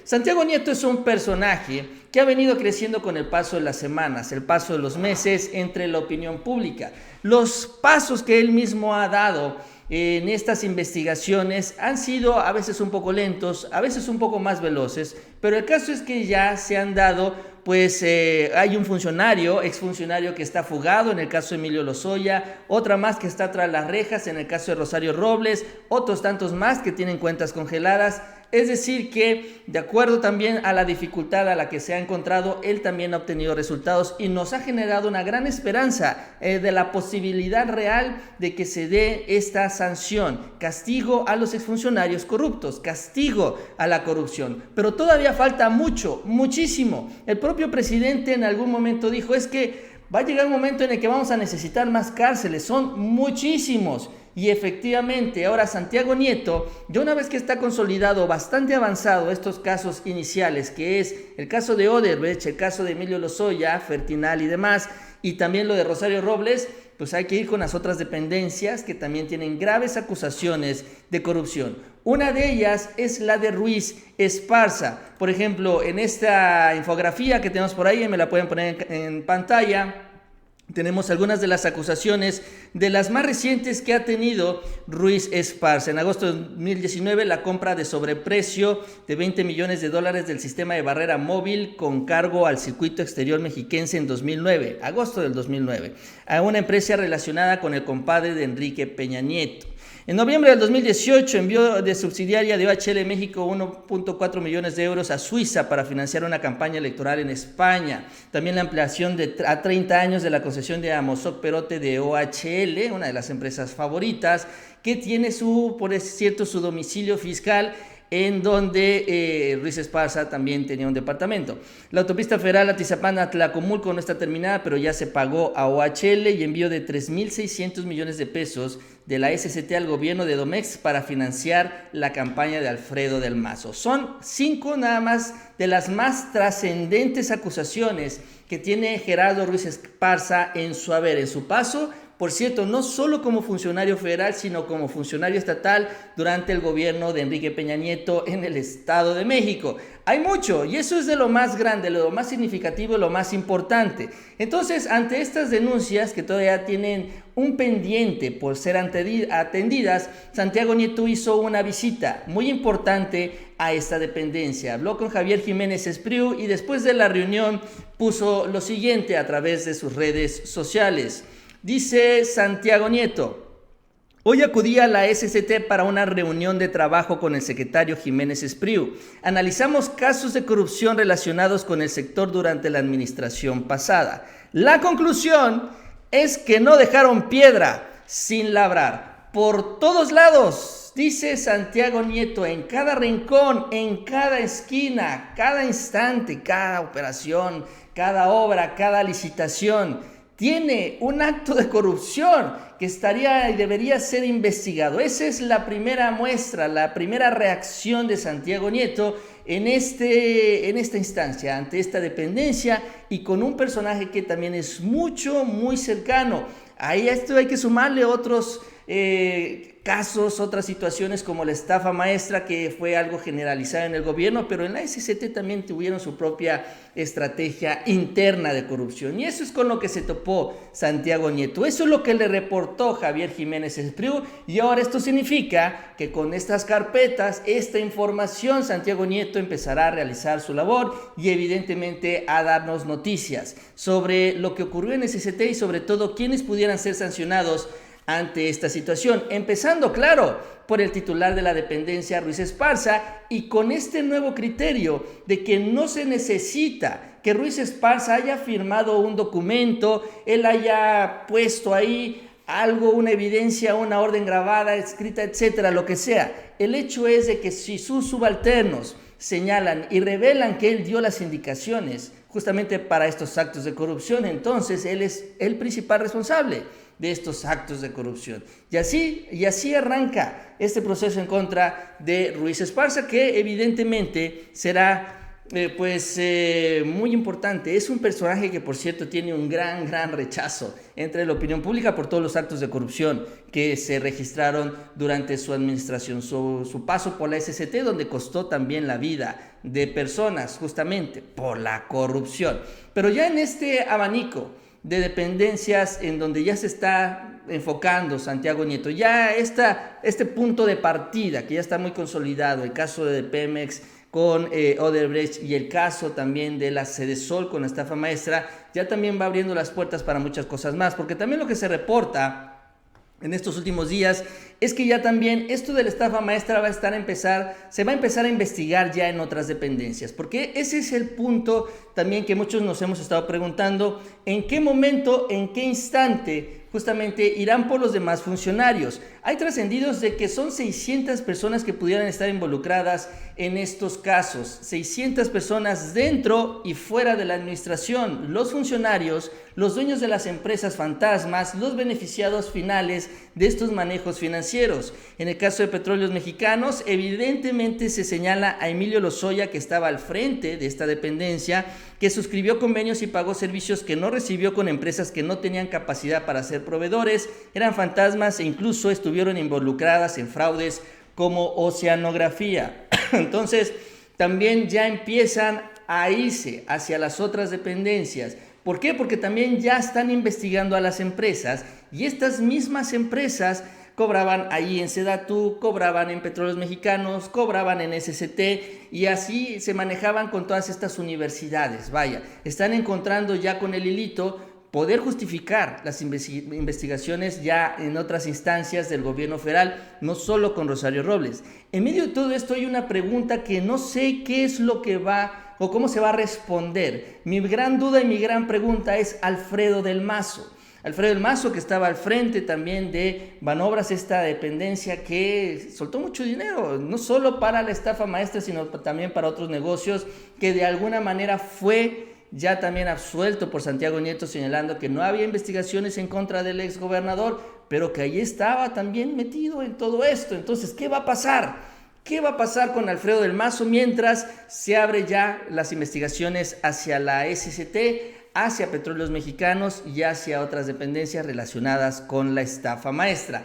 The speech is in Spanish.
Santiago Nieto es un personaje que ha venido creciendo con el paso de las semanas, el paso de los meses entre la opinión pública. Los pasos que él mismo ha dado en estas investigaciones han sido a veces un poco lentos, a veces un poco más veloces, pero el caso es que ya se han dado, pues hay un funcionario, exfuncionario que está fugado en el caso de Emilio Lozoya, otra más que está tras las rejas en el caso de Rosario Robles, otros tantos más que tienen cuentas congeladas. Es decir que, de acuerdo también a la dificultad a la que se ha encontrado, él también ha obtenido resultados y nos ha generado una gran esperanza de la posibilidad real de que se dé esta sanción, castigo a los exfuncionarios corruptos, castigo a la corrupción. Pero todavía falta mucho, muchísimo. El propio presidente en algún momento dijo, es que va a llegar un momento en el que vamos a necesitar más cárceles, son muchísimos. Y efectivamente, ahora Santiago Nieto, ya una vez que está consolidado, bastante avanzado estos casos iniciales, que es el caso de Odebrecht, el caso de Emilio Lozoya, Fertinal y demás, y también lo de Rosario Robles, pues hay que ir con las otras dependencias que también tienen graves acusaciones de corrupción. Una de ellas es la de Ruiz Esparza. Por ejemplo, en esta infografía que tenemos por ahí, me la pueden poner en pantalla, tenemos algunas de las acusaciones de las más recientes que ha tenido Ruiz Esparza. En agosto de 2019, la compra de sobreprecio de $20 millones del sistema de barrera móvil con cargo al circuito exterior mexiquense en 2009, agosto del 2009, a una empresa relacionada con el compadre de Enrique Peña Nieto. En noviembre del 2018 envió de subsidiaria de OHL México 1.4 millones de euros a Suiza para financiar una campaña electoral en España. También la ampliación a 30 años de la concesión de Amozoc Perote de OHL, una de las empresas favoritas, que tiene por cierto, su domicilio fiscal en donde Ruiz Esparza también tenía un departamento. La autopista federal Atizapán-Atlacomulco no está terminada, pero ya se pagó a OHL y envío de 3.600 millones de pesos de la SCT al gobierno de Domex para financiar la campaña de Alfredo del Mazo. Son 5 nada más de las más trascendentes acusaciones que tiene Gerardo Ruiz Esparza en su haber, en su paso, por cierto, no solo como funcionario federal, sino como funcionario estatal durante el gobierno de Enrique Peña Nieto en el Estado de México. Hay mucho, y eso es de lo más grande, lo más significativo, lo más importante. Entonces, ante estas denuncias que todavía tienen un pendiente por ser atendidas, Santiago Nieto hizo una visita muy importante a esta dependencia. Habló con Javier Jiménez Espriu y después de la reunión puso lo siguiente a través de sus redes sociales. Dice Santiago Nieto: hoy acudí a la SCT para una reunión de trabajo con el secretario Jiménez Espriu. Analizamos casos de corrupción relacionados con el sector durante la administración pasada. La conclusión es que no dejaron piedra sin labrar. Por todos lados, dice Santiago Nieto, en cada rincón, en cada esquina, cada instante, cada operación, cada obra, cada licitación, tiene un acto de corrupción que estaría y debería ser investigado. Esa es la primera muestra, la primera reacción de Santiago Nieto en esta instancia, ante esta dependencia, y con un personaje que también es muy cercano. A esto hay que sumarle otros casos, otras situaciones como la estafa maestra, que fue algo generalizado en el gobierno, pero en la SCT también tuvieron su propia estrategia interna de corrupción, y eso es con lo que se topó Santiago Nieto. Eso es lo que le reportó Javier Jiménez Espriu, y ahora esto significa que con estas carpetas, esta información, Santiago Nieto empezará a realizar su labor y evidentemente a darnos noticias sobre lo que ocurrió en SCT y sobre todo quiénes pudieran ser sancionados ante esta situación, empezando, claro, por el titular de la dependencia, Ruiz Esparza, y con este nuevo criterio de que no se necesita que Ruiz Esparza haya firmado un documento, él haya puesto ahí algo, una evidencia, una orden grabada, escrita, etcétera, lo que sea. El hecho es de que si sus subalternos señalan y revelan que él dio las indicaciones justamente para estos actos de corrupción, entonces él es el principal responsable de estos actos de corrupción. Y así arranca este proceso en contra de Ruiz Esparza, que evidentemente será muy importante. Es un personaje que, por cierto, tiene un gran rechazo entre la opinión pública por todos los actos de corrupción que se registraron durante su administración, su paso por la SCT, donde costó también la vida de personas justamente por la corrupción. Pero ya en este abanico de dependencias en donde ya se está enfocando Santiago Nieto, ya este punto de partida que ya está muy consolidado, el caso de Pemex con Odebrecht y el caso también de la Sedesol con la estafa maestra, ya también va abriendo las puertas para muchas cosas más, porque también lo que se reporta en estos últimos días es que ya también esto de la estafa maestra se va a empezar a investigar ya en otras dependencias, porque ese es el punto también que muchos nos hemos estado preguntando, en qué momento, en qué instante justamente irán por los demás funcionarios. Hay trascendidos de que son 600 personas que pudieran estar involucradas en estos casos, 600 personas dentro y fuera de la administración, los funcionarios, los dueños de las empresas fantasmas, los beneficiados finales de estos manejos financieros. En el caso de Petróleos Mexicanos, evidentemente se señala a Emilio Lozoya, que estaba al frente de esta dependencia, que suscribió convenios y pagó servicios que no recibió con empresas que no tenían capacidad para ser proveedores, eran fantasmas e incluso estuvieron involucradas en fraudes como oceanografía. Entonces, también ya empiezan a irse hacia las otras dependencias. ¿Por qué? Porque también ya están investigando a las empresas y estas mismas empresas cobraban ahí en Sedatu, cobraban en Petróleos Mexicanos, cobraban en SCT y así se manejaban con todas estas universidades. Vaya, están encontrando ya con el hilito poder justificar las investigaciones ya en otras instancias del gobierno federal, no solo con Rosario Robles. En medio de todo esto hay una pregunta que no sé qué es lo que va o cómo se va a responder. Mi gran duda y mi gran pregunta es Alfredo del Mazo. Alfredo del Mazo, que estaba al frente también de Banobras, esta dependencia que soltó mucho dinero, no solo para la estafa maestra, sino también para otros negocios, que de alguna manera fue ya también absuelto por Santiago Nieto, señalando que no había investigaciones en contra del exgobernador, pero que ahí estaba también metido en todo esto. Entonces, ¿qué va a pasar? ¿Qué va a pasar con Alfredo del Mazo mientras se abre ya las investigaciones hacia la SCT, hacia Petróleos Mexicanos y hacia otras dependencias relacionadas con la estafa maestra?